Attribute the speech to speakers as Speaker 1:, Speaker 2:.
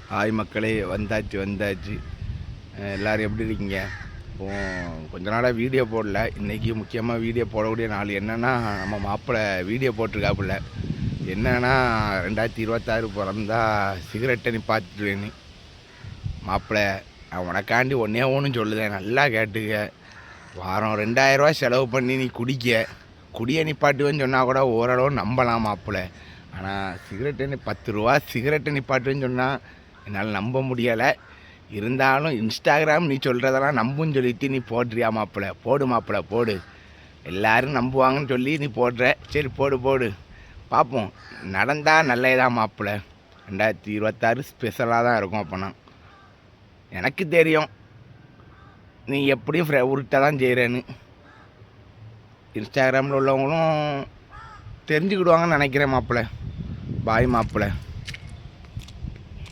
Speaker 1: Hi மக்களே, வந்தாச்சு. எல்லோரும் எப்படி இருக்கீங்க? கொஞ்ச நாளாக வீடியோ போடல. இன்றைக்கி முக்கியமாக வீடியோ போடக்கூடிய நாள் என்னென்னா, நம்ம மாப்பிள்ளை வீடியோ போட்டிருக்காப்புல. என்னென்னா 2026 பிறந்தா சிகரெட்டை நிப்பாட்டுவேன்னு. மாப்பிள்ளை, நான் உனக்காண்டி ஒன்று சொல்லுதேன், நல்லா கேட்டுக்க. வாரம் 2000 செலவு பண்ணி நீ குடியை நிப்பாட்டுவேன்னு சொன்னால் கூட ஓரளவு நம்பலாம் மாப்பிள்ளை. ஆனால் சிகரெட்டு 10 ரூபா சிகரெட்டை நிப்பாட்டுவேன்னு சொன்னால் என்னால் நம்ப முடியலை. இருந்தாலும் இன்ஸ்டாகிராம் நீ சொல்கிறதெல்லாம் நம்புன்னு சொல்லிட்டு நீ போடுறியா மாப்பிள்ளை? போடு மாப்பிள்ளை, போடு. எல்லோரும் நம்புவாங்கன்னு சொல்லி நீ போடுற. சரி, போடு பார்ப்போம். நடந்தால் நல்லதான் மாப்பிள்ளை. 2026 ஸ்பெஷலாக தான் இருக்கும். அப்போனா எனக்கு தெரியும் நீ எப்படியும் உருட்ட தான் செய்கிறேன்னு. இன்ஸ்டாகிராமில் உள்ளவங்களும் தெரிஞ்சுக்கிடுவாங்கன்னு நினைக்கிறேன் மாப்பிள்ளை. பாய் மாப்பிள்ளை.